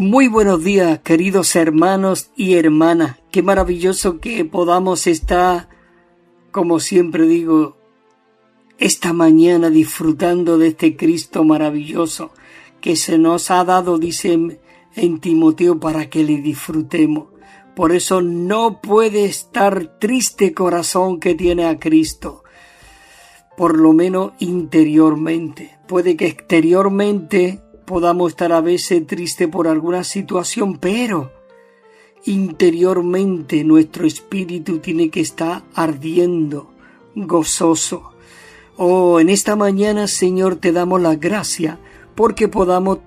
Muy buenos días, queridos hermanos y hermanas. Qué maravilloso que podamos estar, como siempre digo, esta mañana disfrutando de este Cristo maravilloso que se nos ha dado, dice en Timoteo, para que le disfrutemos. Por eso no puede estar triste corazón que tiene a Cristo, por lo menos interiormente. Puede que exteriormente podamos estar a veces tristes por alguna situación, pero interiormente nuestro espíritu tiene que estar ardiendo, gozoso. Oh, en esta mañana, Señor, te damos la gracia porque podemos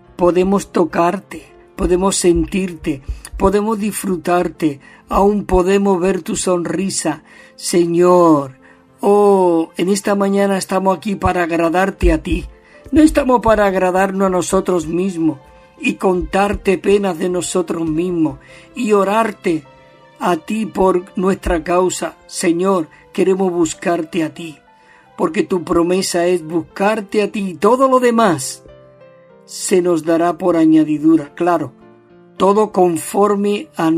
tocarte, podemos sentirte, podemos disfrutarte, aún podemos ver tu sonrisa, Señor. Oh, en esta mañana estamos aquí para agradarte a ti. No estamos para agradarnos a nosotros mismos y contarte penas de nosotros mismos y orarte a ti por nuestra causa. Señor, queremos buscarte a ti, porque tu promesa es buscarte a ti y todo lo demás se nos dará por añadidura. Claro, todo conforme a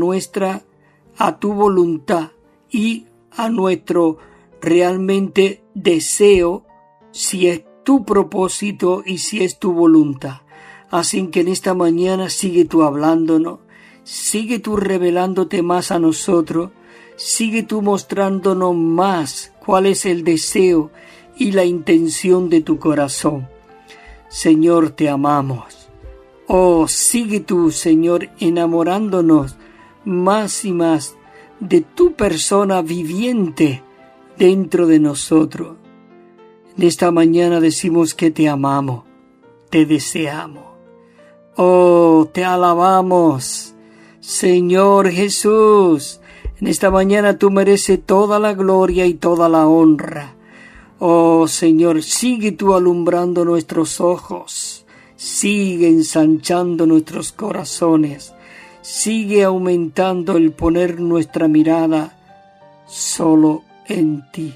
tu voluntad y a nuestro realmente deseo, si es tu propósito y si es tu voluntad. Así que en esta mañana sigue tú hablándonos, sigue tú revelándote más a nosotros, sigue tú mostrándonos más cuál es el deseo y la intención de tu corazón. Señor, te amamos. Oh, sigue tú, Señor, enamorándonos más y más de tu persona viviente dentro de nosotros. En esta mañana decimos que te amamos, te deseamos. Oh, te alabamos, Señor Jesús. En esta mañana tú mereces toda la gloria y toda la honra. Oh, Señor, sigue tú alumbrando nuestros ojos, sigue ensanchando nuestros corazones, sigue aumentando el poner nuestra mirada solo en ti.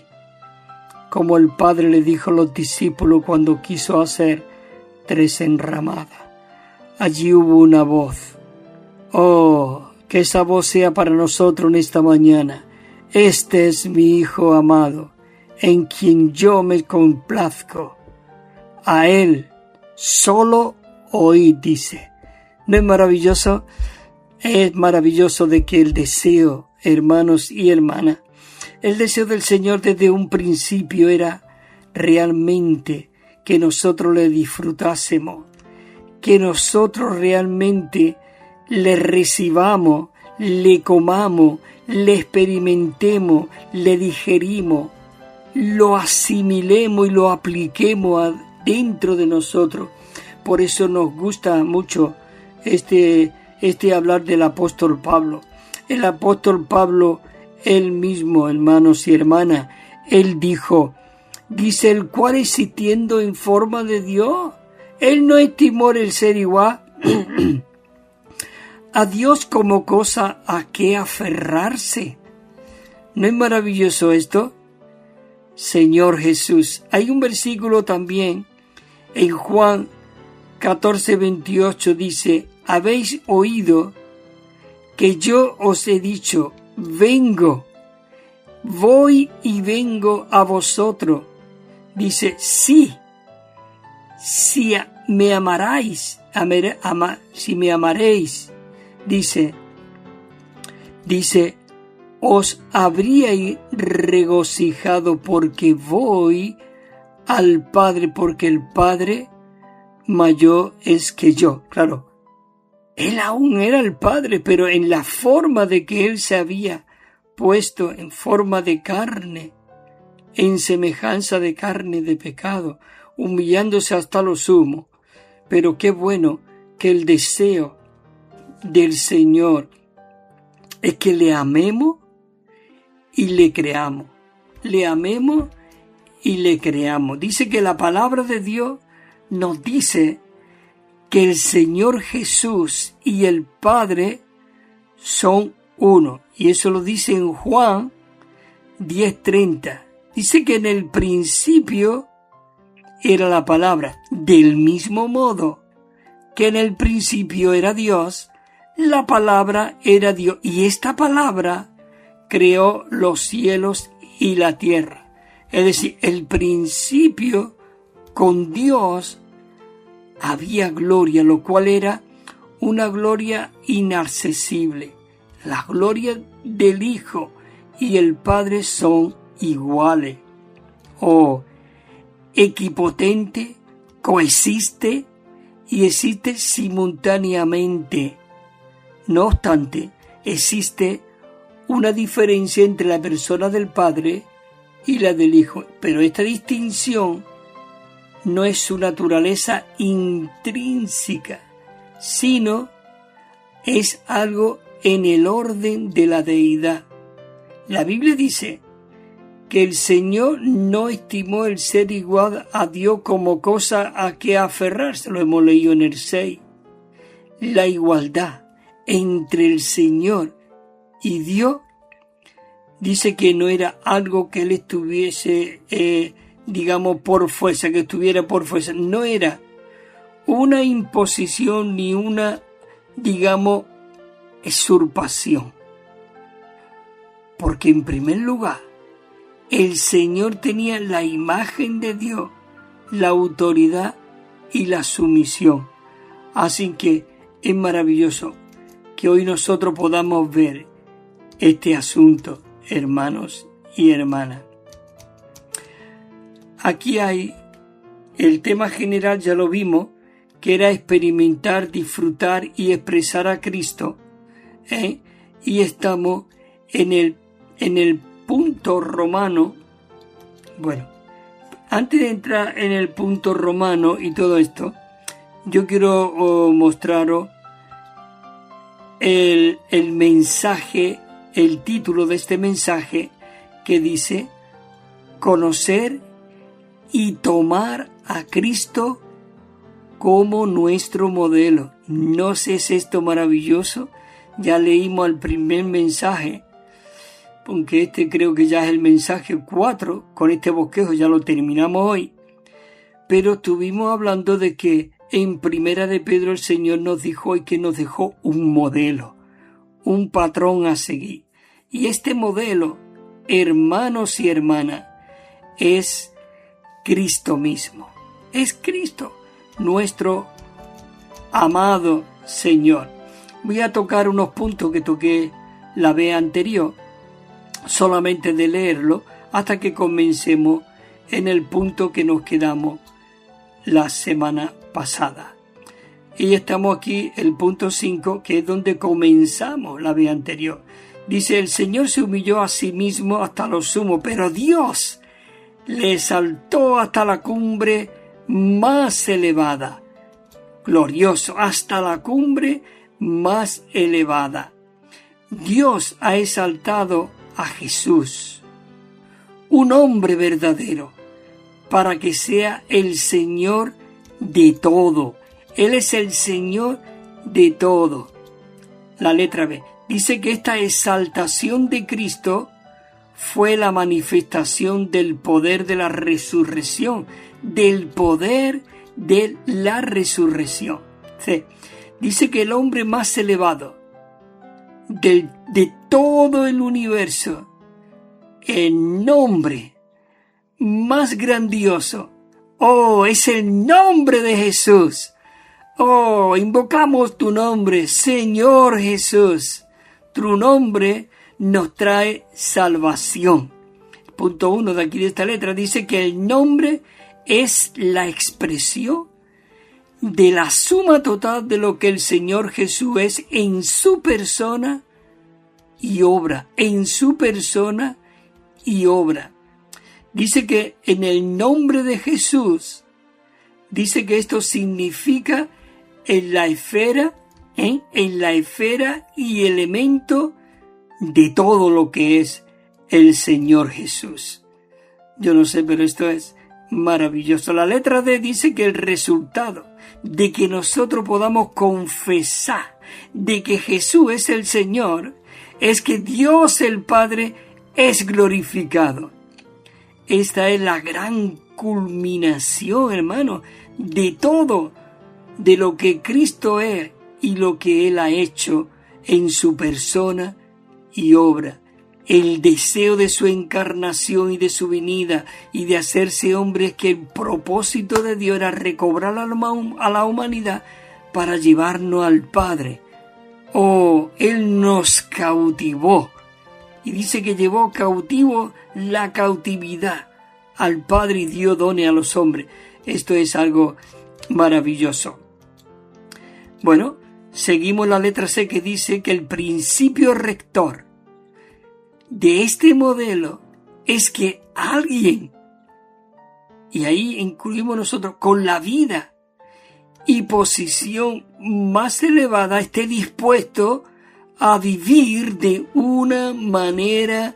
Como el Padre le dijo a los discípulos cuando quiso hacer 3 enramadas. Allí hubo una voz. Oh, que esa voz sea para nosotros en esta mañana. Este es mi Hijo amado, en quien yo me complazco. A Él solo oíd, dice. ¿No es maravilloso? Es maravilloso de que el deseo, hermanos y hermanas, el deseo del Señor desde un principio era realmente que nosotros le disfrutásemos, que nosotros realmente le recibamos, le comamos, le experimentemos, le digerimos, lo asimilemos y lo apliquemos dentro de nosotros. Por eso nos gusta mucho este hablar del apóstol Pablo. El apóstol Pablo, él mismo, hermanos y hermanas, él dice, el cual existiendo en forma de Dios, él no estimó el ser igual a Dios como cosa a que aferrarse. ¿No es maravilloso esto? Señor Jesús. Hay un versículo también en Juan 14:28 dice, habéis oído que yo os he dicho, voy y vengo a vosotros. Dice, si me amaréis, dice, os habríais regocijado porque voy al Padre, porque el Padre mayor es que yo. Claro, él aún era el Padre, pero en la forma de que él se había puesto en forma de carne, en semejanza de carne de pecado, humillándose hasta lo sumo. Pero qué bueno que el deseo del Señor es que le amemos y le creamos. Le amemos y le creamos. Dice que la palabra de Dios nos dice que el Señor Jesús y el Padre son uno. Y eso lo dice en Juan 10:30. Dice que en el principio era la palabra, del mismo modo que en el principio era Dios, La palabra era Dios, y esta palabra creó los cielos y la tierra. Es decir, el principio con Dios había gloria, lo cual era una gloria inaccesible. La gloria del Hijo y el Padre son iguales. Equipotente, coexiste y existe simultáneamente. No obstante, existe una diferencia entre la persona del Padre y la del Hijo, pero esta distinción no es su naturaleza intrínseca, sino es algo en el orden de la deidad. La Biblia dice que el Señor no estimó el ser igual a Dios como cosa a que aferrarse, lo hemos leído en el 6. La igualdad entre el Señor y Dios dice que no era algo que Él estuviese, por fuerza, que estuviera por fuerza. No era una imposición ni una, usurpación. Porque en primer lugar, el Señor tenía la imagen de Dios, la autoridad y la sumisión. Así que es maravilloso que hoy nosotros podamos ver este asunto, hermanos y hermanas. Aquí hay el tema general, ya lo vimos, que era experimentar, disfrutar y expresar a Cristo. Y estamos en el punto romano. Bueno, antes de entrar en el punto romano y todo esto, yo quiero mostraros el mensaje, el título de este mensaje, que dice: conocer y tomar a Cristo como nuestro modelo. ¿No sé si es esto maravilloso? Ya leímos el primer mensaje, aunque este creo que ya es el mensaje 4, con este bosquejo ya lo terminamos hoy, pero estuvimos hablando de que en Primera de Pedro el Señor nos dijo hoy que nos dejó un modelo, un patrón a seguir. Y este modelo, hermanos y hermanas, es Cristo mismo. Es Cristo, nuestro amado Señor. Voy a tocar unos puntos que toqué la vez anterior, solamente de leerlo, hasta que comencemos en el punto que nos quedamos la semana pasada. Y estamos aquí, el punto 5, que es donde comenzamos la vez anterior. Dice: el Señor se humilló a sí mismo hasta lo sumo, pero Dios le exaltó hasta la cumbre más elevada. Glorioso, hasta la cumbre más elevada. Dios ha exaltado a Jesús, un hombre verdadero, para que sea el Señor de todo. Él es el Señor de todo. La letra B dice que esta exaltación de Cristo fue la manifestación del poder de la resurrección, del poder de la resurrección. C. Dice que el hombre más elevado de todo el universo, el nombre más grandioso, es el nombre de Jesús. Invocamos tu nombre, Señor Jesús. Tu nombre nos trae salvación. Punto 1 de aquí de esta letra dice que el nombre es la expresión de la suma total de lo que el Señor Jesús es en su persona y obra. En su persona y obra. Dice que en el nombre de Jesús, dice que esto significa en la esfera y elemento de todo lo que es el Señor Jesús. Yo no sé, pero esto es maravilloso. La letra D dice que el resultado de que nosotros podamos confesar de que Jesús es el Señor es que Dios el Padre es glorificado. Esta es la gran culminación, hermano, de todo, de lo que Cristo es y lo que Él ha hecho en su persona y obra, el deseo de su encarnación y de su venida y de hacerse hombre, es que el propósito de Dios era recobrar a la humanidad para llevarnos al Padre. Oh, Él nos cautivó y dice que llevó cautivo la cautividad al Padre y dio dones a los hombres. Esto es algo maravilloso. Bueno, seguimos la letra C, que dice que el principio rector de este modelo es que alguien, y ahí incluimos nosotros, con la vida y posición más elevada, esté dispuesto a vivir de una manera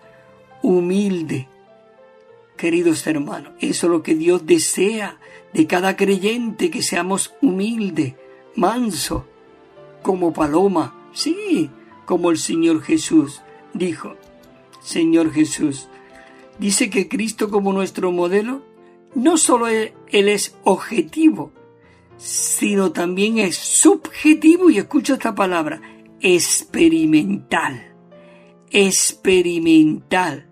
humilde. Queridos hermanos, eso es lo que Dios desea de cada creyente, que seamos humildes, mansos, como paloma, sí, como el Señor Jesús dijo. Señor Jesús dice que Cristo, como nuestro modelo, no solo Él es objetivo, sino también es subjetivo, y escucha esta palabra, experimental. Experimental.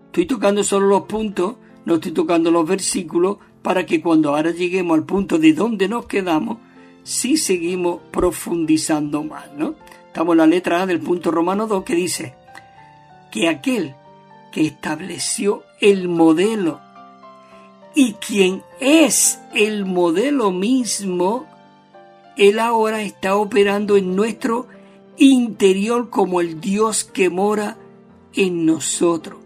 Estoy tocando solo los puntos, no estoy tocando los versículos, para que cuando ahora lleguemos al punto de donde nos quedamos, sí seguimos profundizando más, ¿no? Estamos en la letra A del punto Romano 2, que dice que aquel que estableció el modelo y quien es el modelo mismo, Él ahora está operando en nuestro interior como el Dios que mora en nosotros.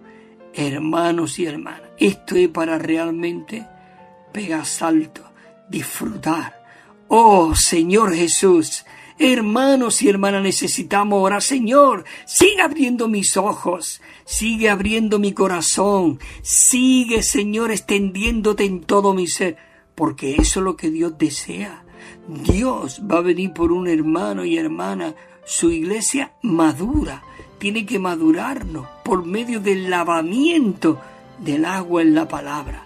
Hermanos y hermanas, esto es para realmente pegar salto, disfrutar. Oh Señor Jesús, hermanos y hermanas, necesitamos orar. Señor, sigue abriendo mis ojos, sigue abriendo mi corazón, sigue, Señor, extendiéndote en todo mi ser, porque eso es lo que Dios desea. Dios va a venir por un hermano y hermana. Su iglesia madura, tiene que madurarnos por medio del lavamiento del agua en la palabra,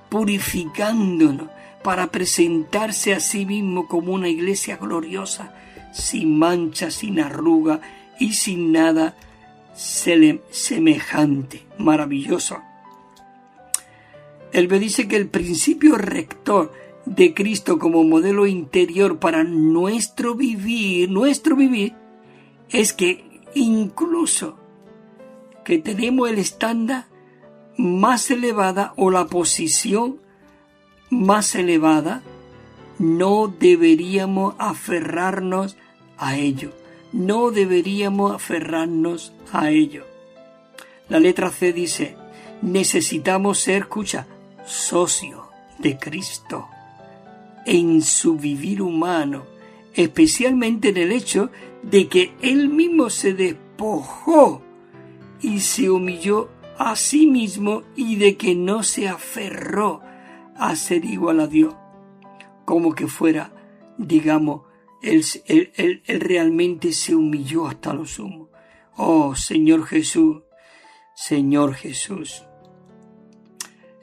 purificándonos para presentarse a sí mismo como una iglesia gloriosa, sin mancha, sin arruga y sin nada semejante. Maravilloso. Él me dice que el principio rector de Cristo como modelo interior para nuestro vivir, es que incluso que tenemos el estándar más elevada o la posición más elevada, no deberíamos aferrarnos a ello. No deberíamos aferrarnos a ello. La letra C dice, necesitamos ser, escucha, socios de Cristo en su vivir humano, especialmente en el hecho de que Él mismo se despojó y se humilló a sí mismo, y de que no se aferró a ser igual a Dios, como que fuera, digamos, él realmente se humilló hasta lo sumo. Oh, Señor Jesús,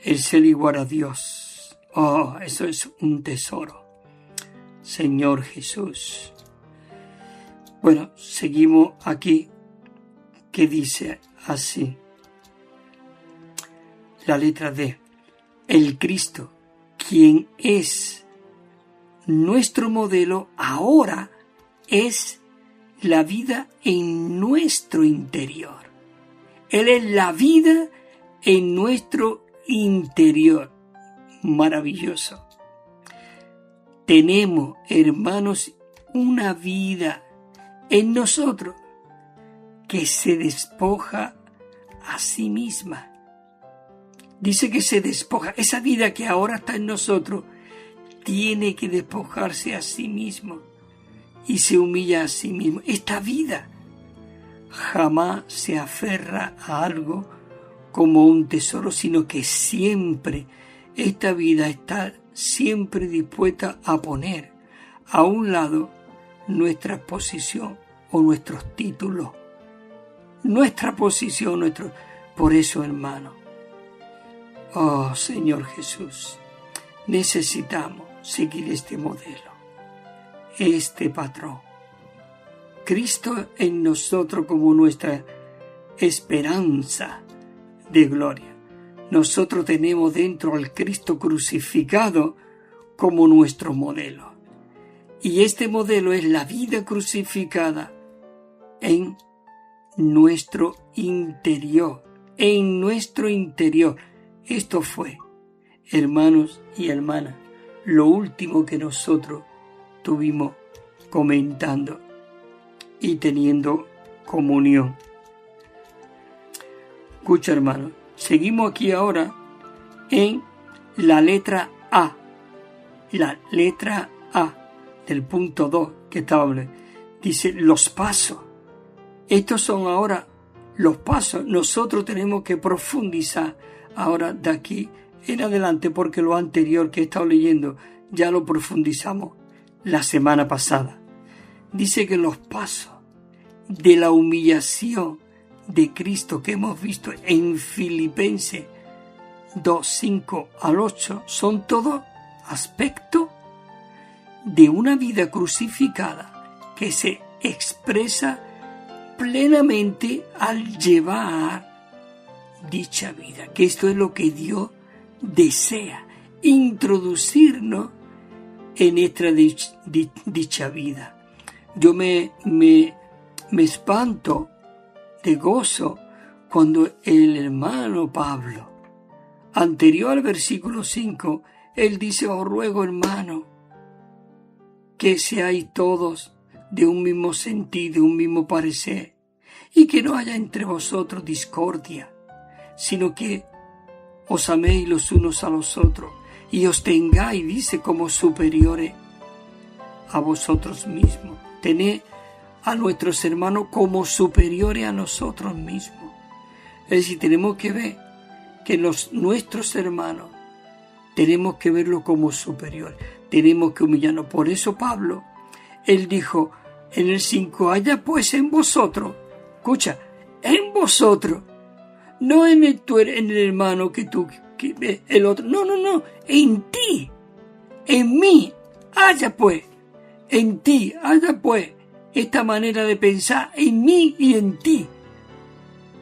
el ser igual a Dios, oh, eso es un tesoro. Señor Jesús. Bueno, seguimos aquí, que dice así, la letra D. El Cristo, quien es nuestro modelo, ahora es la vida en nuestro interior. Él es la vida en nuestro interior. Maravilloso. Tenemos, hermanos, una vida en nosotros que se despoja a sí misma. Dice que se despoja. Esa vida que ahora está en nosotros tiene que despojarse a sí mismo y se humilla a sí mismo. Esta vida jamás se aferra a algo como un tesoro, sino que siempre esta vida está siempre dispuesta a poner a un lado nuestra posición o nuestros títulos. Nuestra posición, Por eso, hermano, oh Señor Jesús, necesitamos seguir este modelo, este patrón, Cristo en nosotros como nuestra esperanza de gloria. Nosotros tenemos dentro al Cristo crucificado como nuestro modelo. Y este modelo es la vida crucificada en nuestro interior. En nuestro interior. Esto fue, hermanos y hermanas, lo último que nosotros tuvimos comentando y teniendo comunión. Escucha, hermano, seguimos aquí ahora en la letra A. La letra A del punto 2 que estaba hablando. Dice los pasos. Estos son ahora los pasos. Nosotros tenemos que profundizar ahora de aquí en adelante, porque lo anterior que he estado leyendo ya lo profundizamos la semana pasada. Dice que los pasos de la humillación de Cristo que hemos visto en Filipenses 2, 5 al 8 son todos aspectos de una vida crucificada que se expresa plenamente al llevar dicha vida, que esto es lo que Dios desea, introducirnos en esta dicha vida. Yo me espanto de gozo cuando el hermano Pablo, anterior al versículo 5, él dice: os ruego, hermano, que seáis todos de un mismo sentir, de un mismo parecer, y que no haya entre vosotros discordia, sino que os améis los unos a los otros, y os tengáis, dice, como superiores a vosotros mismos. Tened a nuestros hermanos como superiores a nosotros mismos. Es decir, tenemos que ver que nuestros hermanos tenemos que verlo como superior, tenemos que humillarnos. Por eso Pablo, él dijo en el 5, haya pues en vosotros, escucha, en vosotros, no en el hermano que el otro, no, en ti, en mí, haya pues, en ti, haya pues, esta manera de pensar en mí y en ti.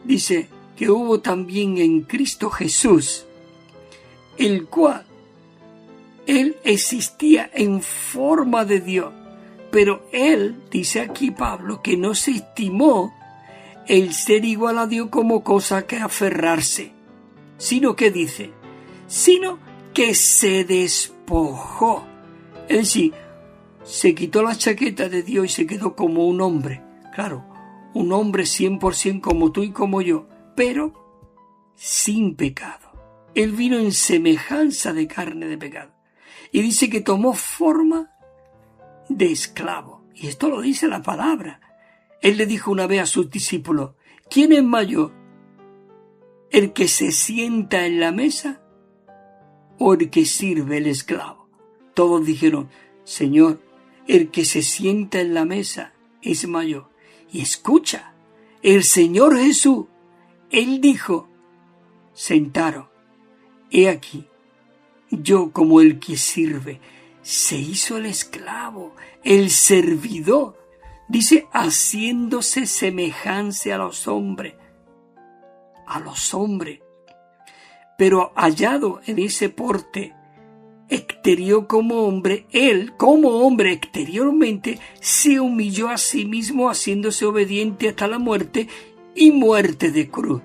Dice que hubo también en Cristo Jesús, el cual él existía en forma de Dios, pero él, dice aquí Pablo, que no se estimó el ser igual a Dios como cosa que aferrarse, sino que dice, sino que se despojó. Es decir, se quitó la chaqueta de Dios y se quedó como un hombre. Claro, un hombre 100% como tú y como yo, pero sin pecado. Él vino en semejanza de carne de pecado. Y dice que tomó forma de esclavo. Y esto lo dice la palabra. Él le dijo una vez a sus discípulos, ¿quién es mayor? ¿El que se sienta en la mesa o el que sirve el esclavo? Todos dijeron, Señor, el que se sienta en la mesa es mayor. Y escucha, el Señor Jesús, él dijo, sentaros, he aquí, yo como el que sirve, se hizo el esclavo, el servidor, dice, haciéndose semejante a los hombres, pero hallado en ese porte exterior como hombre, él, como hombre exteriormente, se humilló a sí mismo, haciéndose obediente hasta la muerte y muerte de cruz.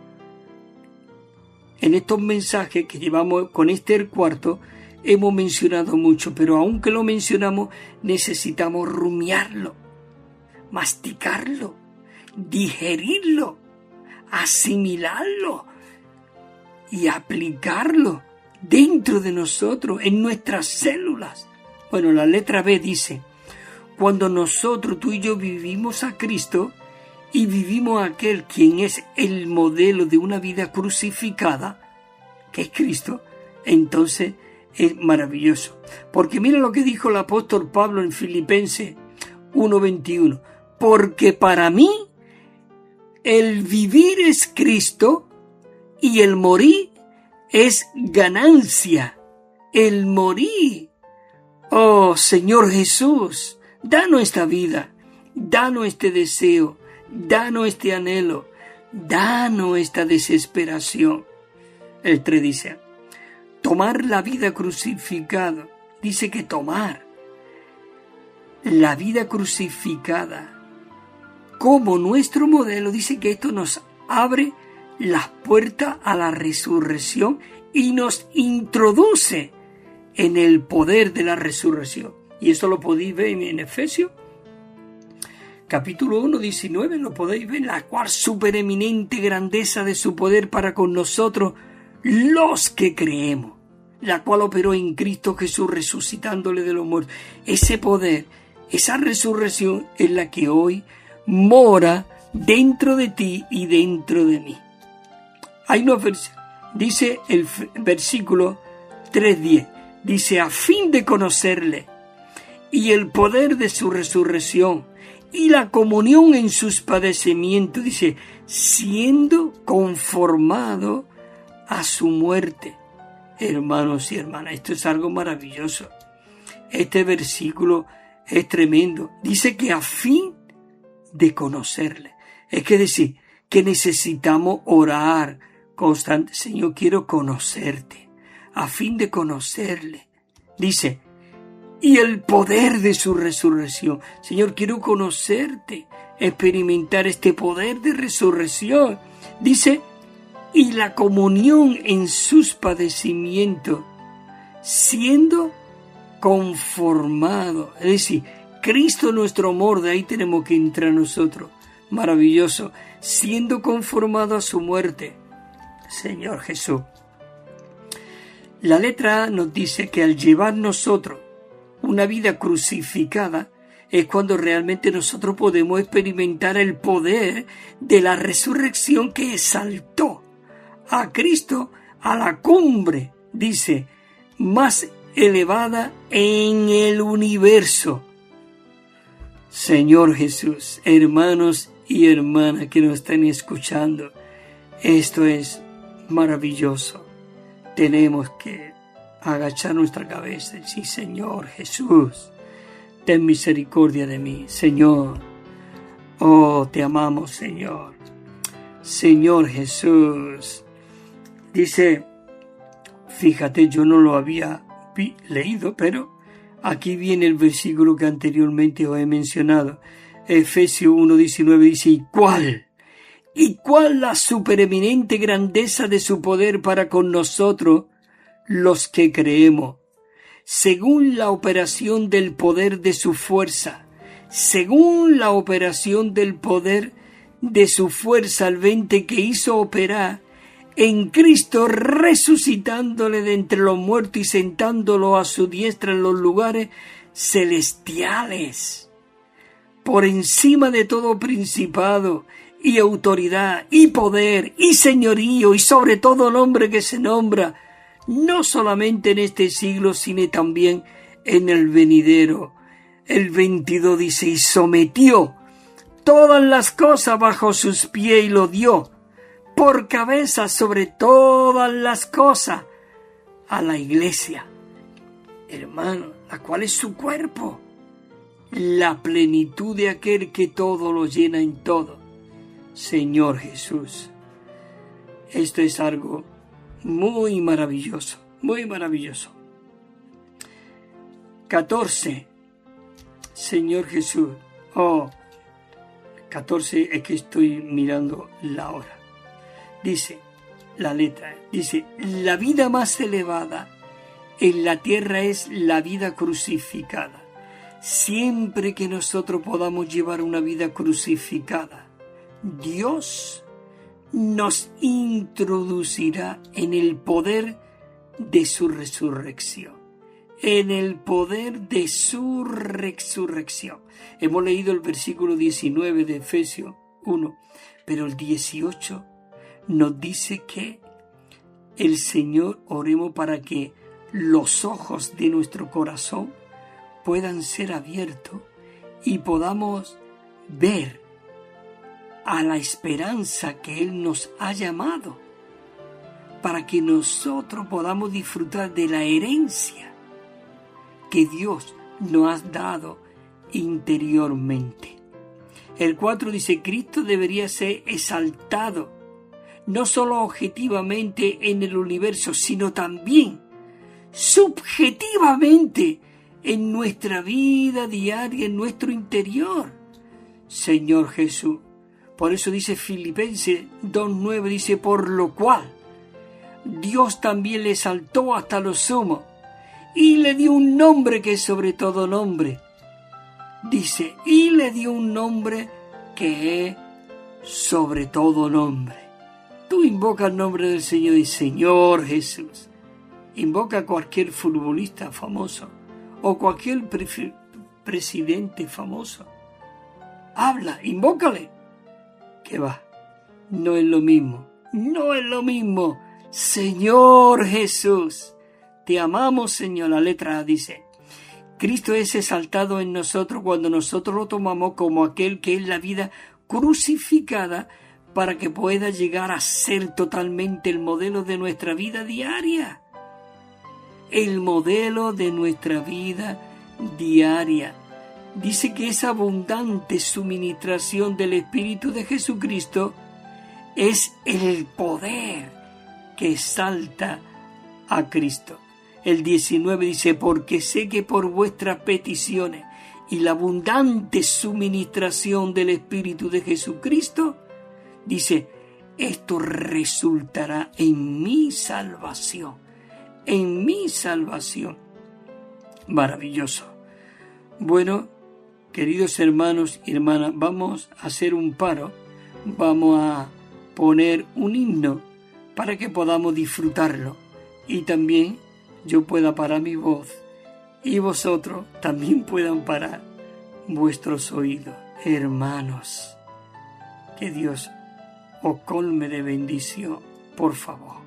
En estos mensajes que llevamos con el cuarto, hemos mencionado mucho, pero aunque lo mencionamos, necesitamos rumiarlo, masticarlo, digerirlo, asimilarlo y aplicarlo dentro de nosotros, en nuestras células. Bueno, la letra B dice, cuando nosotros, tú y yo, vivimos a Cristo y vivimos a aquel quien es el modelo de una vida crucificada, que es Cristo, entonces es maravilloso. Porque mira lo que dijo el apóstol Pablo en Filipenses 1:21, porque para mí el vivir es Cristo y el morir es ganancia. El morir. Oh Señor Jesús, danos esta vida, danos este deseo, danos este anhelo, danos esta desesperación. El 3 dice, tomar la vida crucificada. Dice que tomar la vida crucificada como nuestro modelo, dice que esto nos abre las puertas a la resurrección y nos introduce en el poder de la resurrección. Y esto lo podéis ver en Efesios, capítulo 1, 19, lo podéis ver, la cual supereminente grandeza de su poder para con nosotros, los que creemos, la cual operó en Cristo Jesús resucitándole de los muertos. Ese poder, esa resurrección es la que hoy mora dentro de ti y dentro de mí. Hay una versión, dice el versículo 3:10, dice, a fin de conocerle y el poder de su resurrección y la comunión en sus padecimientos, dice, siendo conformado a su muerte. Hermanos y hermanas, esto es algo maravilloso. Este versículo es tremendo. Dice que a fin de conocerle. Es que decir, que necesitamos orar constante. Señor, quiero conocerte, a fin de conocerle. Dice, y el poder de su resurrección. Señor, quiero conocerte, experimentar este poder de resurrección. Dice, y la comunión en sus padecimientos, siendo conformado. Es decir, Cristo nuestro amor, de ahí tenemos que entrar nosotros. Maravilloso. Siendo conformado a su muerte. Señor Jesús. La letra A nos dice que al llevar nosotros una vida crucificada, es cuando realmente nosotros podemos experimentar el poder de la resurrección que exaltó a Cristo a la cumbre, dice, más elevada en el universo. Señor Jesús, hermanos y hermanas que nos están escuchando, esto es maravilloso. Tenemos que agachar nuestra cabeza y decir, Señor Jesús, ten misericordia de mí, Señor. Oh, te amamos, Señor. Señor Jesús. Dice, fíjate, yo no lo había leído, pero aquí viene el versículo que anteriormente os he mencionado. Efesios 1:19 dice, ¿y cuál? ¿Y cuál la supereminente grandeza de su poder para con nosotros, los que creemos? Según la operación del poder de su fuerza, según la operación del poder de su fuerza al 20 que hizo operar en Cristo, resucitándole de entre los muertos y sentándolo a su diestra en los lugares celestiales, por encima de todo principado y autoridad y poder y señorío y sobre todo nombre que se nombra, no solamente en este siglo, sino también en el venidero. El 22 dice, y sometió todas las cosas bajo sus pies y lo dio por cabeza sobre todas las cosas a la iglesia, hermano, la cual es su cuerpo, la plenitud de aquel que todo lo llena en todo. Señor Jesús, esto es algo muy maravilloso, muy maravilloso. 14. Señor Jesús. 14 es que estoy mirando la hora. Dice, la letra, dice, la vida más elevada en la tierra es la vida crucificada. Siempre que nosotros podamos llevar una vida crucificada, Dios nos introducirá en el poder de su resurrección. En el poder de su resurrección. Hemos leído el versículo 19 de Efesios 1, pero el 18 nos dice que el Señor, oremos para que los ojos de nuestro corazón puedan ser abiertos y podamos ver a la esperanza que Él nos ha llamado, para que nosotros podamos disfrutar de la herencia que Dios nos ha dado interiormente. El 4 dice, Cristo debería ser exaltado, no solo objetivamente en el universo, sino también subjetivamente en nuestra vida diaria, en nuestro interior. Señor Jesús. Por eso dice Filipenses 2:9, dice, por lo cual Dios también le exaltó hasta lo sumo y le dio un nombre que es sobre todo nombre. Dice, y le dio un nombre que es sobre todo nombre. Tú invoca el nombre del Señor y Señor Jesús. Invoca a cualquier futbolista famoso o cualquier presidente famoso. Habla, invócale. ¿Qué va? No es lo mismo. No es lo mismo. Señor Jesús. Te amamos, Señor. La letra A dice, Cristo es exaltado en nosotros cuando nosotros lo tomamos como aquel que es la vida crucificada para que pueda llegar a ser totalmente el modelo de nuestra vida diaria. El modelo de nuestra vida diaria. Dice que esa abundante suministración del Espíritu de Jesucristo es el poder que exalta a Cristo. El 19 dice, porque sé que por vuestras peticiones y la abundante suministración del Espíritu de Jesucristo, dice, esto resultará en mi salvación. En mi salvación. Maravilloso. Bueno, queridos hermanos y hermanas, vamos a hacer un paro. Vamos a poner un himno para que podamos disfrutarlo. Y también yo pueda parar mi voz y vosotros también puedan parar vuestros oídos. Hermanos, que Dios os colme de bendición, por favor.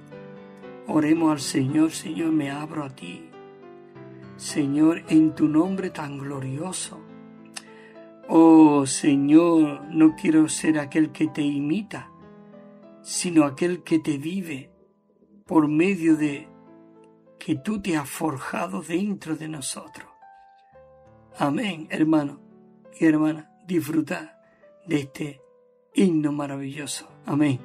Oremos al Señor. Señor, me abro a ti. Señor, en tu nombre tan glorioso. Oh, Señor, no quiero ser aquel que te imita, sino aquel que te vive por medio de que tú te has forjado dentro de nosotros. Amén, hermano y hermana. Disfrutad de este himno maravilloso. Amén.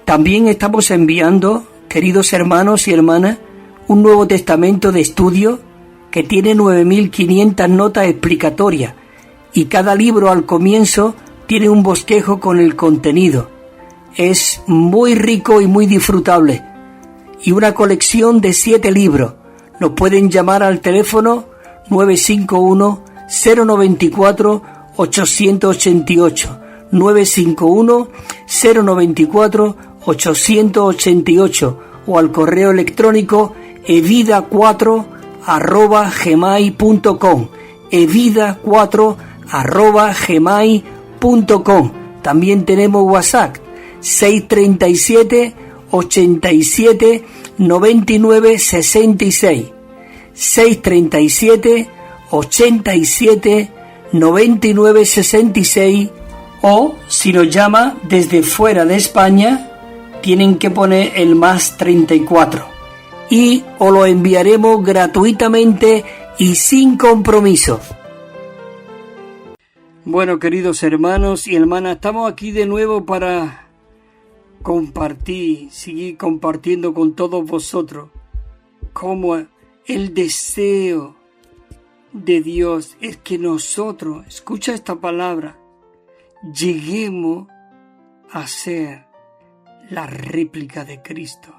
También estamos enviando, queridos hermanos y hermanas, un Nuevo Testamento de estudio que tiene 9.500 notas explicatorias y cada libro al comienzo tiene un bosquejo con el contenido. Es muy rico y muy disfrutable. Y una colección de 7 libros. Nos pueden llamar al teléfono 951-094-888. 951-094-888 o al correo electrónico evida4@gmail.com, evida4@gmail.com. También tenemos WhatsApp 637 87 99 66, 637 87 99 66, o si nos llama desde fuera de España tienen que poner el más 34 y os lo enviaremos gratuitamente y sin compromiso. Bueno, queridos hermanos y hermanas, estamos aquí de nuevo para seguir compartiendo con todos vosotros cómo el deseo de Dios es que nosotros, escucha esta palabra, lleguemos a ser la réplica de Cristo,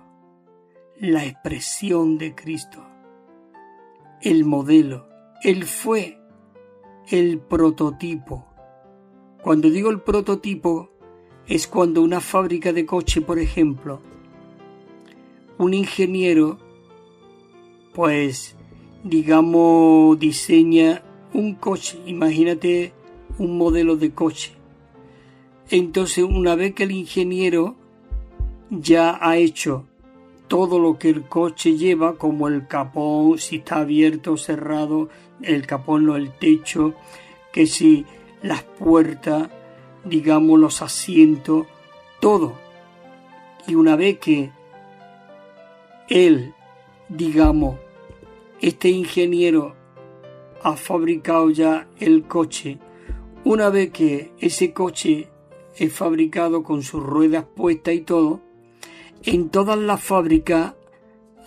la expresión de Cristo, el modelo. Él fue el prototipo. Cuando digo el prototipo, es cuando una fábrica de coche, por ejemplo, un ingeniero, pues, digamos, diseña un coche, imagínate un modelo de coche. Entonces, una vez que el ingeniero ya ha hecho todo lo que el coche lleva, como el capón, si está abierto o cerrado, el capón no, el techo, que si las puertas, digamos los asientos, todo. Y una vez que él, digamos, este ingeniero ha fabricado ya el coche, una vez que ese coche es fabricado con sus ruedas puestas y todo, en todas las fábricas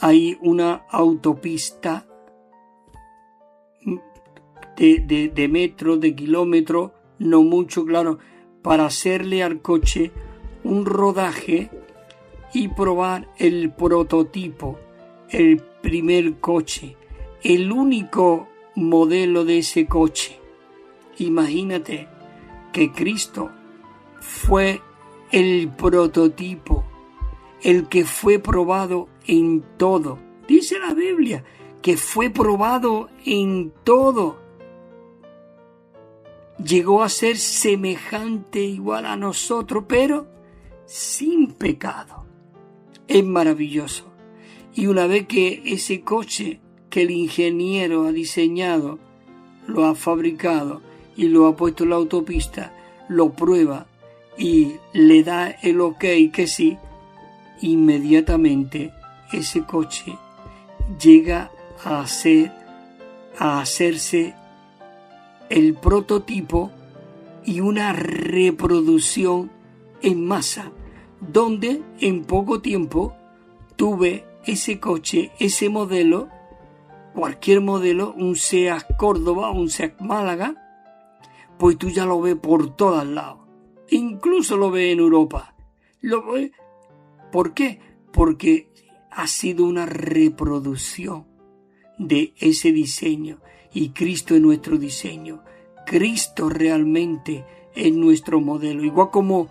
hay una autopista de metros, de kilómetros, no mucho, claro, para hacerle al coche un rodaje y probar el prototipo, el primer coche, el único modelo de ese coche. Imagínate que Cristo fue el prototipo, el que fue probado en todo. Dice la Biblia que fue probado en todo. Llegó a ser semejante, igual a nosotros, pero sin pecado. Es maravilloso. Y una vez que ese coche que el ingeniero ha diseñado, lo ha fabricado y lo ha puesto en la autopista, lo prueba y le da el ok que sí, inmediatamente ese coche llega a hacerse el prototipo y una reproducción en masa, donde en poco tiempo tuve ese coche, ese modelo, cualquier modelo, un SEAT Córdoba, un SEAT Málaga, pues tú ya lo ves por todos lados, incluso lo ves en Europa. Lo ves. ¿Por qué? Porque ha sido una reproducción de ese diseño. Y Cristo es nuestro diseño. Cristo realmente es nuestro modelo. Igual como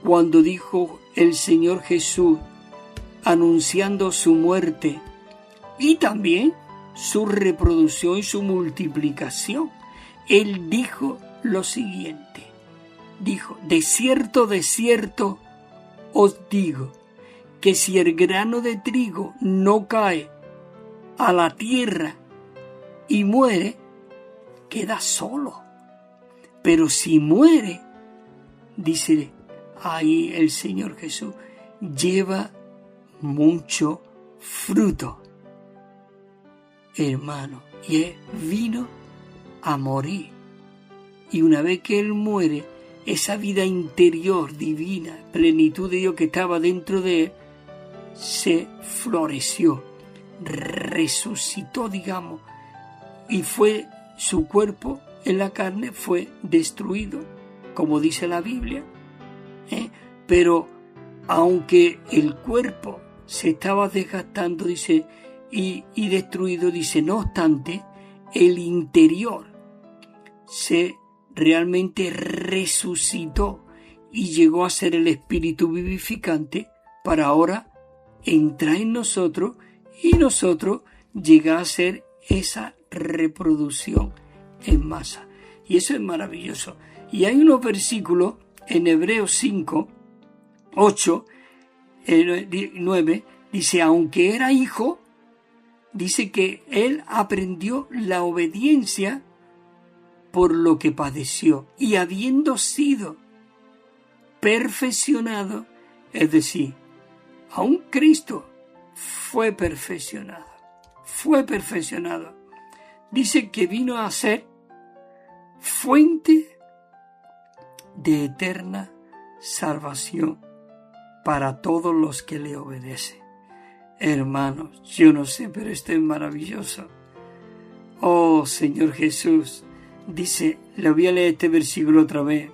cuando dijo el Señor Jesús, anunciando su muerte y también su reproducción y su multiplicación. Él dijo lo siguiente. Dijo, de cierto os digo, que si el grano de trigo no cae a la tierra y muere, queda solo. Pero si muere, dice ahí el Señor Jesús, lleva mucho fruto. Hermano, y él vino a morir. Y una vez que él muere, esa vida interior divina, plenitud de Dios que estaba dentro de él, se floreció, resucitó, digamos, y fue su cuerpo en la carne fue destruido, como dice la Biblia, pero aunque el cuerpo se estaba desgastando, dice, y destruido, dice, no obstante, el interior se realmente resucitó y llegó a ser el espíritu vivificante para ahora entra en nosotros y nosotros llega a ser esa reproducción en masa. Y eso es maravilloso. Y hay unos versículos en Hebreos 5, 8, 9, dice, aunque era hijo, dice que él aprendió la obediencia por lo que padeció, y habiendo sido perfeccionado, es decir, aún Cristo fue perfeccionado. Dice que vino a ser fuente de eterna salvación para todos los que le obedecen. Hermanos, yo no sé, pero esto es maravilloso. Oh, Señor Jesús, dice, le voy a leer este versículo otra vez,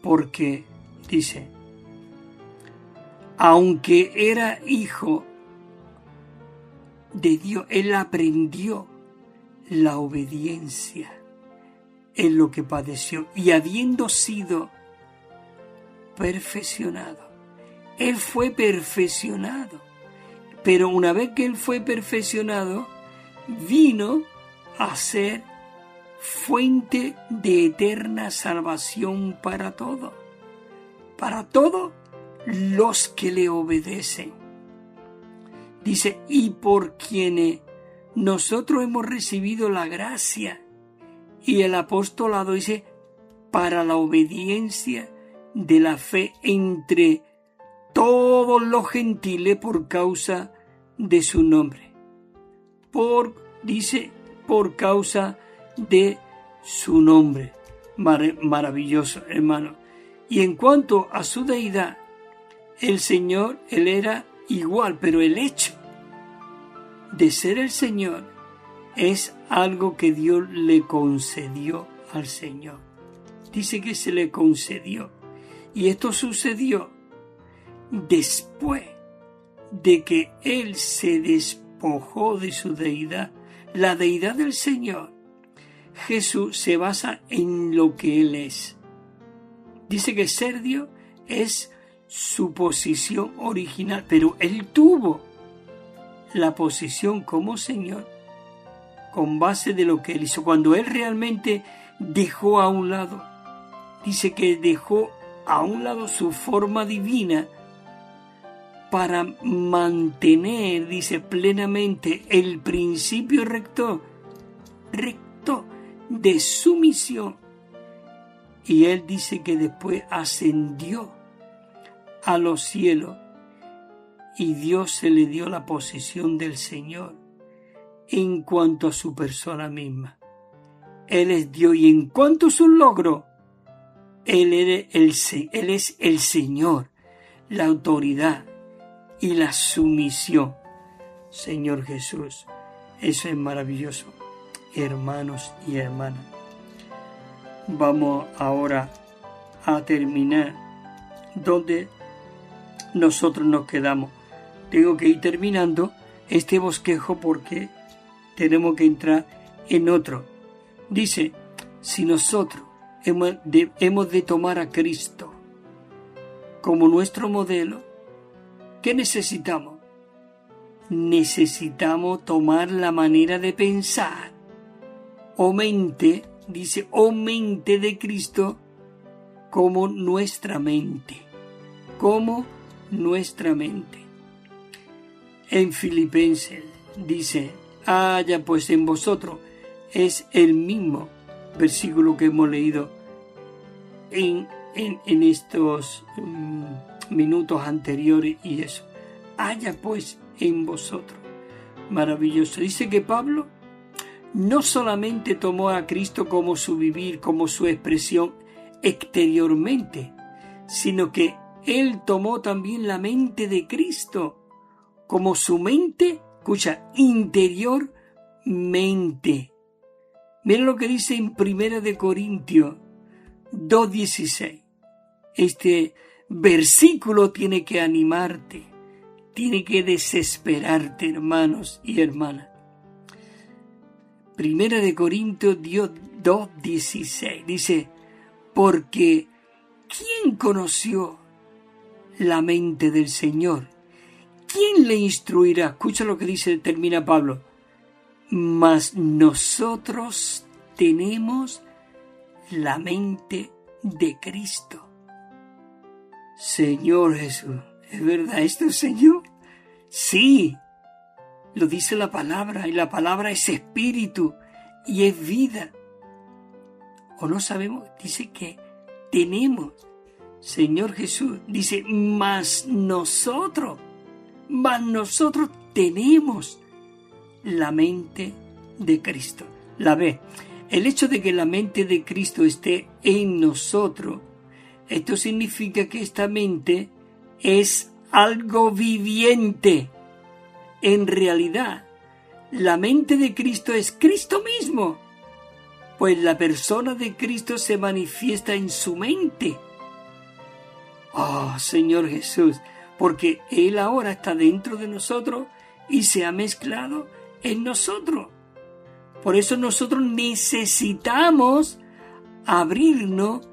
porque dice, aunque era hijo de Dios, él aprendió la obediencia en lo que padeció, y habiendo sido perfeccionado, él fue perfeccionado, pero una vez que él fue perfeccionado, vino a ser fuente de eterna salvación para todos los que le obedecen. Dice, y por quienes nosotros hemos recibido la gracia y el apostolado, dice, para la obediencia de la fe entre todos los gentiles por causa de su nombre. Dice, por causa de su nombre. Maravilloso, hermano. Y en cuanto a su deidad, el Señor, él era igual, pero el hecho de ser el Señor es algo que Dios le concedió al Señor. Dice que se le concedió. Y esto sucedió después de que él se despojó de su deidad. La deidad del Señor, Jesús, se basa en lo que él es. Dice que ser Dios es su posición original, pero él tuvo la posición como Señor con base de lo que él hizo. Cuando él realmente dejó a un lado, dice que dejó a un lado su forma divina para mantener, dice, plenamente el principio recto de su misión. Y él dice que después ascendió a los cielos y Dios se le dio la posición del Señor en cuanto a su persona misma. Él es Dios, y en cuanto a sus logros, Él es el Señor, la autoridad y la sumisión. Señor Jesús, eso es maravilloso, hermanos y hermanas. Vamos ahora a terminar donde nosotros nos quedamos. Tengo que ir terminando este bosquejo porque tenemos que entrar en otro. Dice, si nosotros hemos de tomar a Cristo como nuestro modelo, ¿qué necesitamos? Necesitamos tomar la manera de pensar o mente, dice, o mente de Cristo como nuestra mente. En Filipenses dice, haya pues en vosotros, es el mismo versículo que hemos leído en estos minutos anteriores, y eso, haya pues en vosotros. Maravilloso. Dice que Pablo no solamente tomó a Cristo como su vivir, como su expresión exteriormente, sino que él tomó también la mente de Cristo como su mente, escucha, interiormente. Mira lo que dice en 1 Corintios 2:16. Este versículo tiene que animarte, tiene que desesperarte, hermanos y hermanas. 1 Corintios 2:16 dice, porque ¿quién conoció la mente del Señor? ¿quién le instruirá? Escucha lo que termina Pablo. Mas nosotros tenemos la mente de Cristo. Señor Jesús, ¿es verdad esto, Señor? Sí, lo dice la palabra, y la palabra es espíritu y es vida. O no sabemos, dice que tenemos. Señor Jesús dice, mas nosotros tenemos la mente de Cristo. La ve. El hecho de que la mente de Cristo esté en nosotros, esto significa que esta mente es algo viviente. En realidad, la mente de Cristo es Cristo mismo, pues la persona de Cristo se manifiesta en su mente. Oh, Señor Jesús, porque Él ahora está dentro de nosotros y se ha mezclado en nosotros. Por eso nosotros necesitamos abrirnos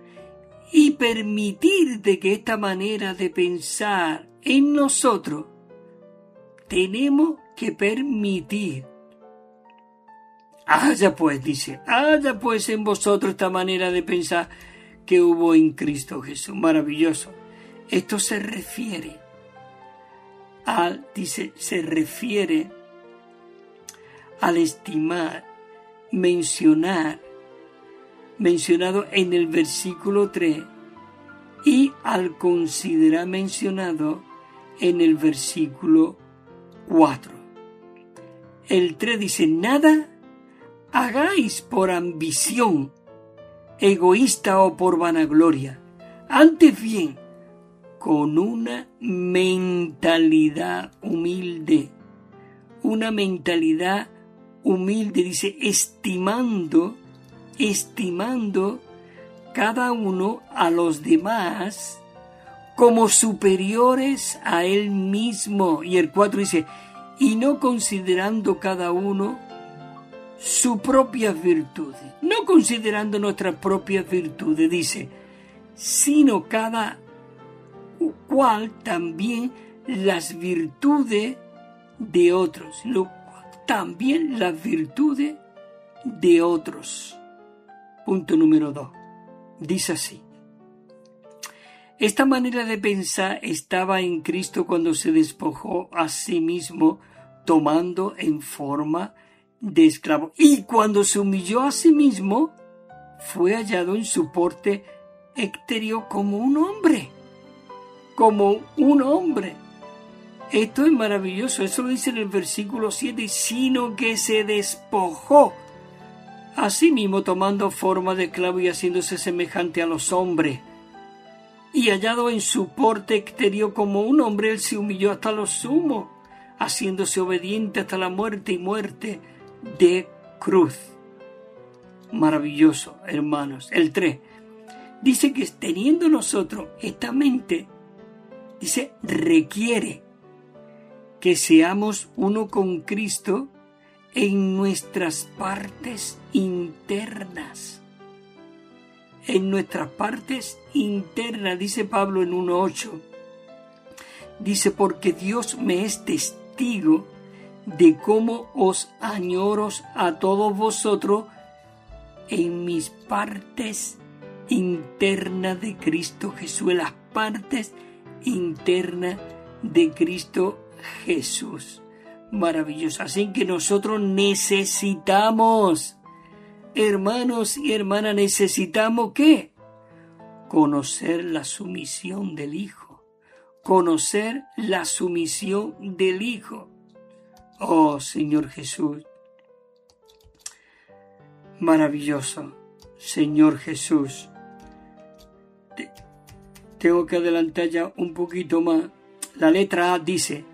y permitir de que esta manera de pensar en nosotros, tenemos que permitir. Haya pues, dice, haya pues en vosotros esta manera de pensar que hubo en Cristo Jesús. Maravilloso. Esto se refiere al estimar, mencionado en el versículo 3 y al considerar mencionado en el versículo 4. El 3 dice, nada hagáis por ambición egoísta o por vanagloria, antes bien, con una mentalidad humilde. Una mentalidad humilde, dice, estimando cada uno a los demás como superiores a él mismo. Y el 4 dice, y no considerando cada uno sus propias virtudes. No considerando nuestras propias virtudes, dice, sino cada cual también las virtudes de otros. También las virtudes de otros. Punto número 2. Dice así. Esta manera de pensar estaba en Cristo cuando se despojó a sí mismo, tomando en forma de esclavo. Y cuando se humilló a sí mismo, fue hallado en su porte exterior como un hombre. Como un hombre. Esto es maravilloso. Eso lo dice en el versículo 7. Sino que se despojó a sí mismo, tomando forma de esclavo y haciéndose semejante a los hombres. Y hallado en su porte exterior como un hombre, él se humilló hasta lo sumo, haciéndose obediente hasta la muerte y muerte de cruz. Maravilloso, hermanos. El 3 dice que teniendo nosotros esta mente, dice, requiere que seamos uno con Cristo en nuestras partes internas. En nuestras partes internas, dice Pablo en 1:8. Dice, porque Dios me es testigo de cómo os añoro a todos vosotros en mis partes internas de Cristo Jesús, en las partes internas de Cristo Jesús. Maravilloso. Así que nosotros necesitamos, hermanos y hermanas, necesitamos ¿qué? Conocer la sumisión del Hijo. Conocer la sumisión del Hijo. Oh, Señor Jesús. Maravilloso. Señor Jesús. Tengo que adelantar ya un poquito más. La letra A dice,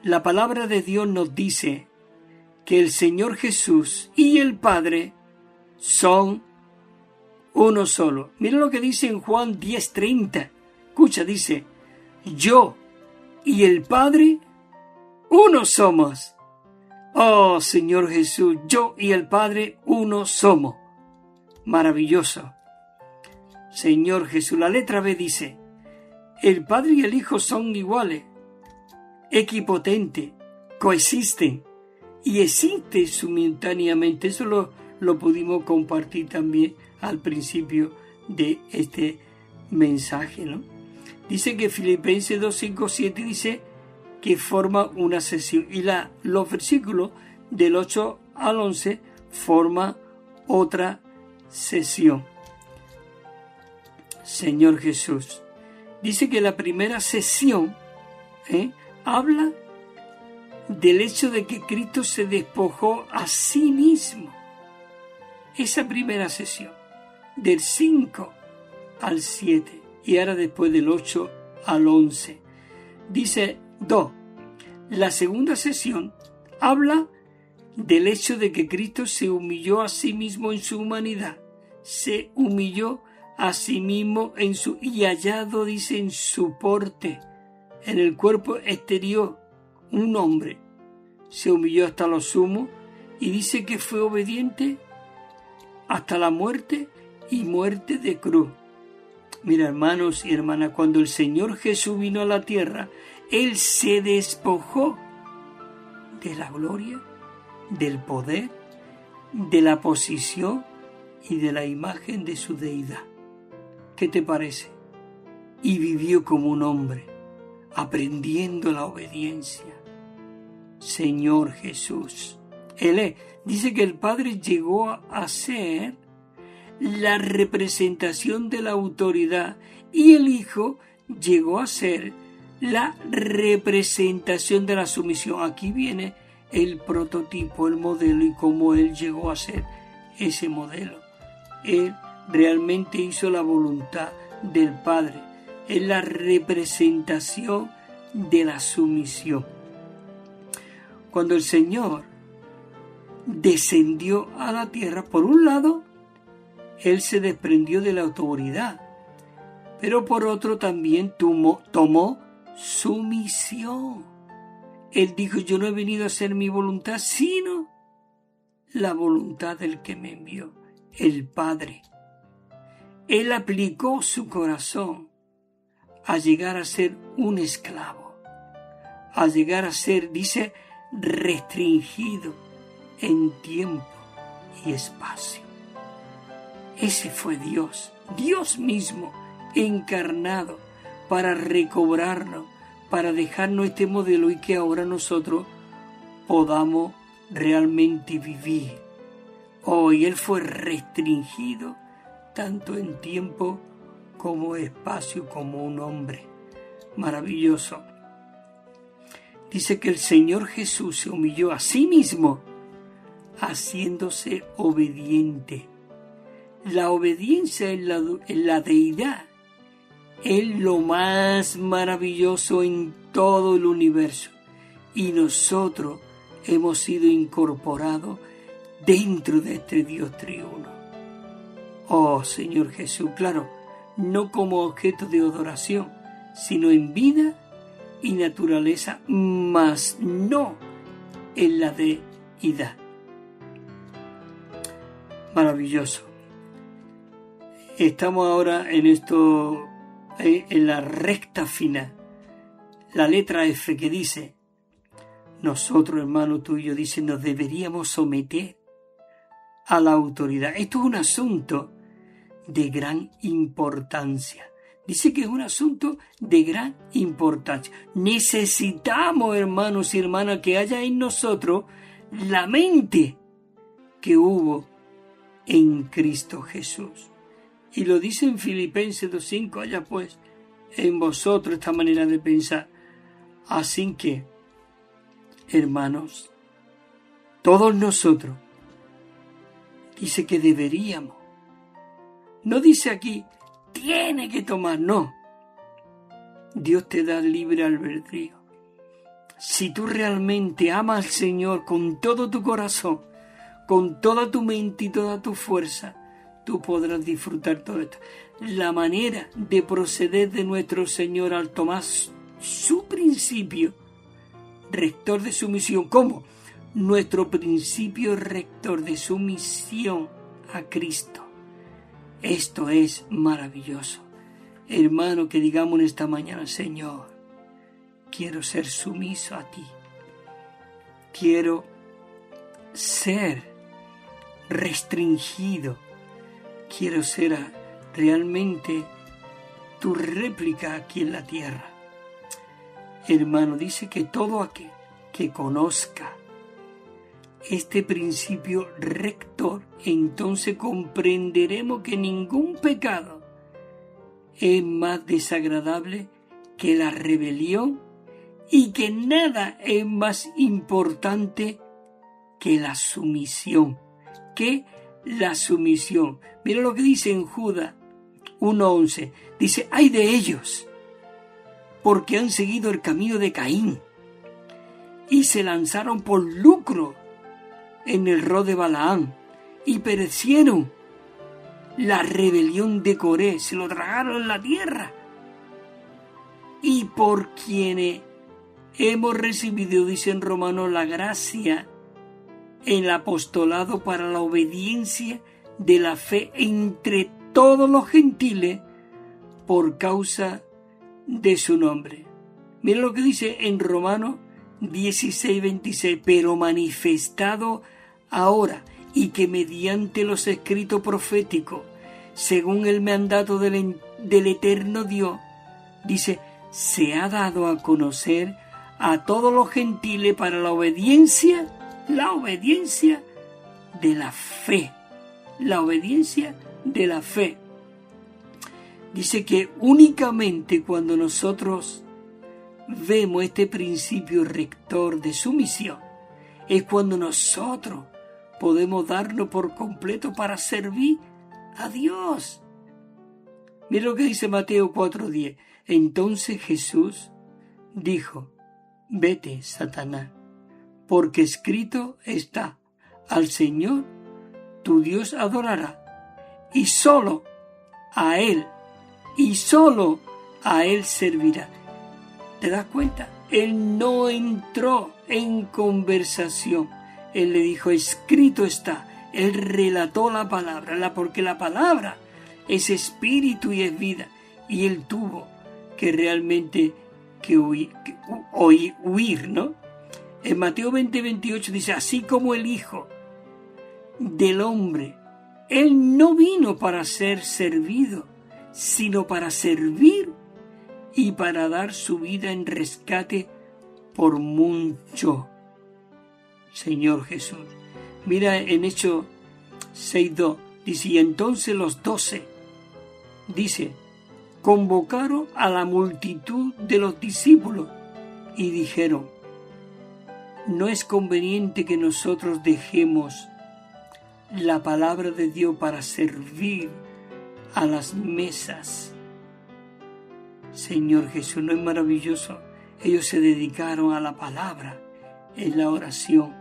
la palabra de Dios nos dice que el Señor Jesús y el Padre son uno solo. Mira lo que dice en Juan 10:30. Escucha, dice, yo y el Padre uno somos. Oh, Señor Jesús, yo y el Padre uno somos. Maravilloso. Señor Jesús, la letra B dice, el Padre y el Hijo son iguales. equipotente, coexisten y existen simultáneamente. Eso lo pudimos compartir también al principio de este mensaje, ¿no? Dice que Filipenses 2, 5, 7 dice que forma una sesión y los versículos del 8 al 11 forma otra sesión. Señor Jesús. Dice que la primera sesión habla del hecho de que Cristo se despojó a sí mismo. Esa primera sesión, del 5 al 7, y ahora después del 8 al 11. Dice 2. La segunda sesión habla del hecho de que Cristo se humilló a sí mismo en su humanidad. Se humilló a sí mismo y hallado, dice, en su porte, en el cuerpo exterior, un hombre. Se humilló hasta lo sumo y dice que fue obediente hasta la muerte y muerte de cruz. Mira, hermanos y hermanas, cuando el Señor Jesús vino a la tierra, Él se despojó de la gloria, del poder, de la posición y de la imagen de su deidad. ¿Qué te parece? Y vivió como un hombre, aprendiendo la obediencia. Señor Jesús. Él dice que el Padre llegó a ser la representación de la autoridad y el Hijo llegó a ser la representación de la sumisión. Aquí viene el prototipo, el modelo y cómo Él llegó a ser ese modelo. Él realmente hizo la voluntad del Padre. Es la representación de la sumisión. Cuando el Señor descendió a la tierra, por un lado, Él se desprendió de la autoridad, pero por otro también tomó sumisión. Él dijo, yo no he venido a hacer mi voluntad, sino la voluntad del que me envió, el Padre. Él aplicó su corazón a llegar a ser un esclavo, a llegar a ser, dice, restringido en tiempo y espacio. Ese fue Dios, Dios mismo encarnado para recobrarlo, para dejarnos este modelo y que ahora nosotros podamos realmente vivir. Hoy Él fue restringido tanto en tiempo como espacio, como un hombre. Maravilloso. Dice que el Señor Jesús se humilló a sí mismo, haciéndose obediente. La obediencia en la deidad es lo más maravilloso en todo el universo. Y nosotros hemos sido incorporados dentro de este Dios triuno. Oh Señor Jesús, claro, no como objeto de adoración, sino en vida y naturaleza, mas no en la deidad. Maravilloso. Estamos ahora en la recta final. La letra F que dice, nosotros, hermano tuyo, dice, nos deberíamos someter a la autoridad. Esto es un asunto de gran importancia. Dice que es un asunto de gran importancia. Necesitamos, hermanos y hermanas, que haya en nosotros la mente que hubo en Cristo Jesús. Y lo dice en Filipenses 2:5, haya pues en vosotros esta manera de pensar. Así que, hermanos, todos nosotros, dice que deberíamos. No dice aquí, tiene que tomar, no. Dios te da libre albedrío. Si tú realmente amas al Señor con todo tu corazón, con toda tu mente y toda tu fuerza, tú podrás disfrutar todo esto. La manera de proceder de nuestro Señor al tomar su principio rector de su misión, ¿cómo? Nuestro principio rector de su misión a Cristo. Esto es maravilloso. Hermano, que digamos en esta mañana, Señor, quiero ser sumiso a ti. Quiero ser restringido. Quiero ser realmente tu réplica aquí en la tierra. Hermano, dice que todo aquel que conozca este principio rector, entonces comprenderemos que ningún pecado es más desagradable que la rebelión y que nada es más importante que la sumisión. Mira lo que dice en Judas 1:11. Dice, ¡ay de ellos! Porque han seguido el camino de Caín y se lanzaron por lucro en el error de Balaam y perecieron. La rebelión de Coré se lo tragaron en la tierra. Y por quienes hemos recibido, dice en Romanos, la gracia, el apostolado para la obediencia de la fe entre todos los gentiles por causa de su nombre. Mira lo que dice en Romanos 16:26, pero manifestado ahora y que mediante los escritos proféticos, según el mandato del eterno Dios, dice, se ha dado a conocer a todos los gentiles para la obediencia de la fe. La obediencia de la fe. Dice que únicamente cuando nosotros vemos este principio rector de sumisión, es cuando nosotros podemos darnos por completo para servir a Dios. Mira lo que dice Mateo 4:10. Entonces Jesús dijo, vete, Satanás, porque escrito está, al Señor tu Dios adorará, y solo a Él servirá. ¿Te das cuenta? Él no entró en conversación. Él le dijo, escrito está. Él relató la palabra, porque la palabra es espíritu y es vida. Y él tuvo que realmente huir, ¿no? En Mateo 20:28 dice, así como el Hijo del Hombre, Él no vino para ser servido, sino para servir y para dar su vida en rescate por mucho. Señor Jesús. Mira en Hechos 6:2, dice, y entonces los 12, dice, convocaron a la multitud de los discípulos y dijeron, no es conveniente que nosotros dejemos la palabra de Dios para servir a las mesas. Señor Jesús, ¿no es maravilloso? Ellos se dedicaron a la palabra, en la oración,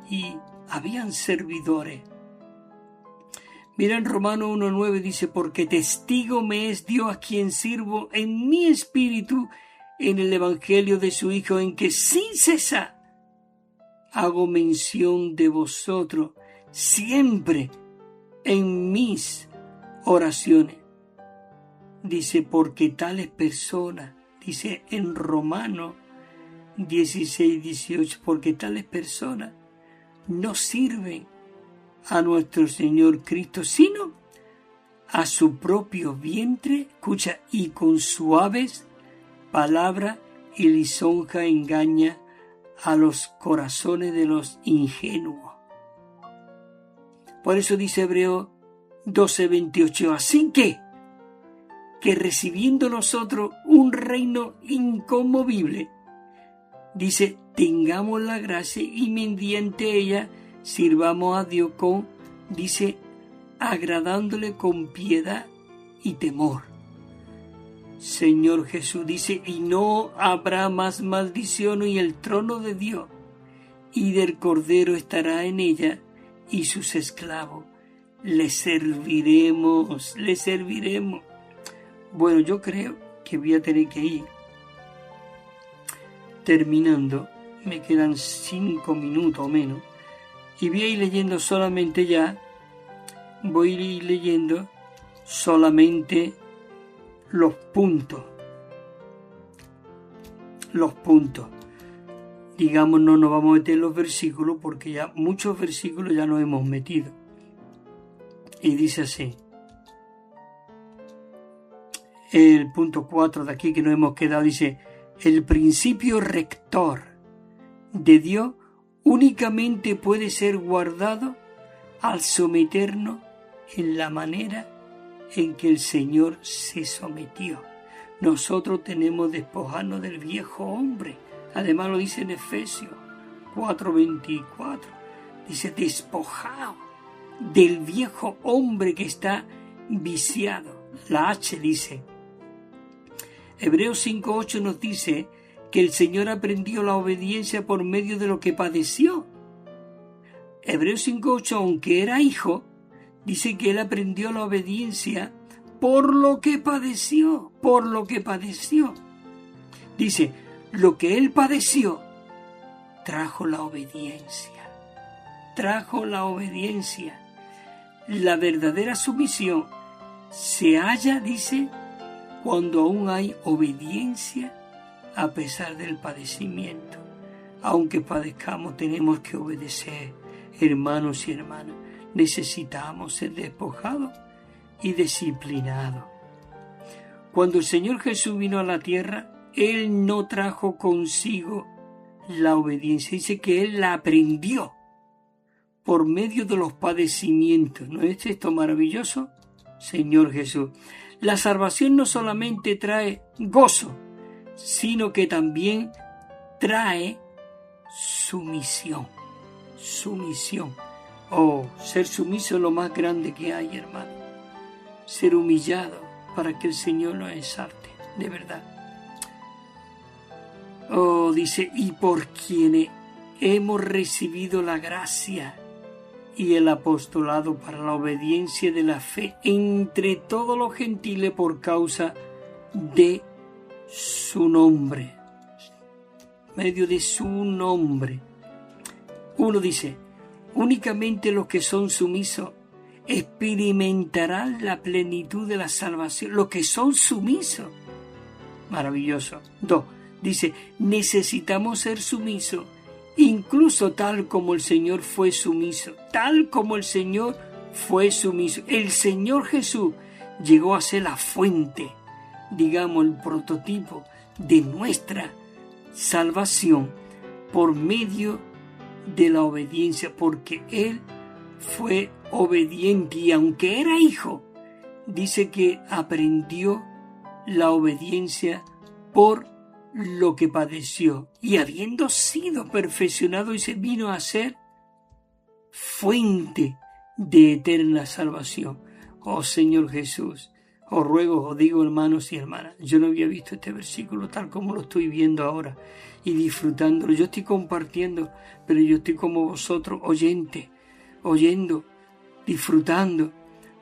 y habían servidores. Mira en Romanos 1:9 dice, porque testigo me es Dios a quien sirvo en mi espíritu en el evangelio de su Hijo, en que sin cesar hago mención de vosotros siempre en mis oraciones. Dice, porque tales personas, dice en Romanos 16:18, porque tales personas no sirven a nuestro Señor Cristo, sino a su propio vientre, escucha, y con suaves palabras y lisonja engaña a los corazones de los ingenuos. Por eso dice Hebreos 12:28, así que recibiendo nosotros un reino inconmovible, dice, tengamos la gracia y mediante ella sirvamos a Dios dice, agradándole con piedad y temor. Señor Jesús, dice, y no habrá más maldición, y el trono de Dios y del Cordero estará en ella, y sus esclavos le serviremos. Bueno, yo creo que voy a tener que ir terminando. Me quedan 5 minutos o menos. Y voy a ir leyendo solamente los puntos. los puntos. Digamos, no nos vamos a meter en los versículos porque ya muchos versículos ya nos hemos metido. Y dice así. El punto 4 de aquí que nos hemos quedado dice: el principio rector de Dios únicamente puede ser guardado al someternos en la manera en que el Señor se sometió. Nosotros tenemos que despojarnos del viejo hombre. Además lo dice en Efesios 4:24. Dice: despojado del viejo hombre que está viciado. La H dice. Hebreos 5:8 nos dice que el Señor aprendió la obediencia por medio de lo que padeció. Hebreos 5:8, aunque era hijo, dice que él aprendió la obediencia por lo que padeció, por lo que padeció. Dice, lo que él padeció trajo la obediencia, trajo la obediencia. La verdadera sumisión se halla, dice, cuando aún hay obediencia a pesar del padecimiento. Aunque padezcamos, tenemos que obedecer, hermanos y hermanas. Necesitamos ser despojados y disciplinados. Cuando el Señor Jesús vino a la tierra, Él no trajo consigo la obediencia. Dice que Él la aprendió por medio de los padecimientos. ¿No es esto maravilloso? Señor Jesús. La salvación no solamente trae gozo, sino que también trae sumisión. Sumisión. Oh, ser sumiso es lo más grande que hay, hermano. Ser humillado para que el Señor nos exalte, de verdad. Oh, dice, y por quienes hemos recibido la gracia y el apostolado para la obediencia de la fe entre todos los gentiles por causa de su nombre. Medio de su nombre. Uno dice, únicamente los que son sumisos experimentarán la plenitud de la salvación. Los que son sumisos. Maravilloso. 2. Dice, necesitamos ser sumisos, incluso tal como el Señor fue sumiso. Tal como el Señor fue sumiso. El Señor Jesús llegó a ser la fuente, digamos, el prototipo de nuestra salvación por medio de la obediencia, porque Él fue obediente y aunque era hijo, dice que aprendió la obediencia por lo que padeció y habiendo sido perfeccionado y se vino a ser fuente de eterna salvación. Oh Señor Jesús, os ruego, os digo, hermanos y hermanas, yo no había visto este versículo tal como lo estoy viendo ahora y disfrutándolo. Yo estoy compartiendo, pero yo estoy como vosotros, oyente, oyendo, disfrutando,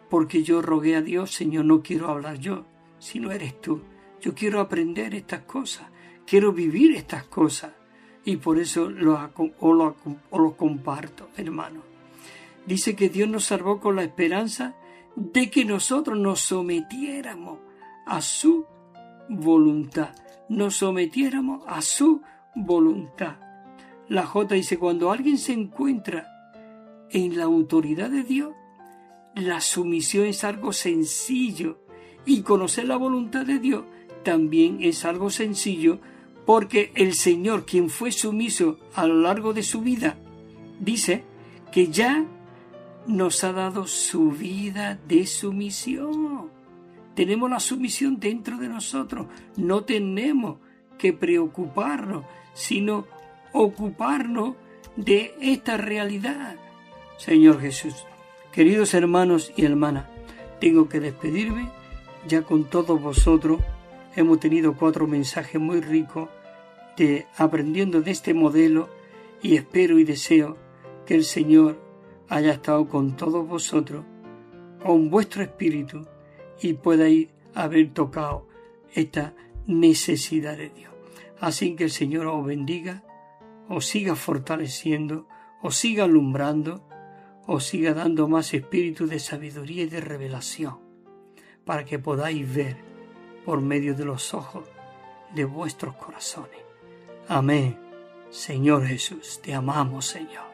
porque yo rogué a Dios, Señor, no quiero hablar yo, sino eres tú. Yo quiero aprender estas cosas, quiero vivir estas cosas y por eso lo comparto, hermano. Dice que Dios nos salvó con la esperanza de que nosotros nos sometiéramos a su voluntad. Nos sometiéramos a su voluntad. La J dice, cuando alguien se encuentra en la autoridad de Dios, la sumisión es algo sencillo y conocer la voluntad de Dios también es algo sencillo, porque el Señor, quien fue sumiso a lo largo de su vida, dice que ya nos ha dado su vida de sumisión. Tenemos la sumisión dentro de nosotros. No tenemos que preocuparnos, sino ocuparnos de esta realidad. Señor Jesús, queridos hermanos y hermanas, tengo que despedirme ya con todos vosotros. Hemos tenido 4 mensajes muy ricos aprendiendo de este modelo y espero y deseo que el Señor haya estado con todos vosotros, con vuestro espíritu y puedáis haber tocado esta necesidad de Dios. Así que el Señor os bendiga, os siga fortaleciendo, os siga alumbrando, os siga dando más espíritu de sabiduría y de revelación para que podáis ver por medio de los ojos de vuestros corazones. Amén. Señor Jesús, te amamos, Señor.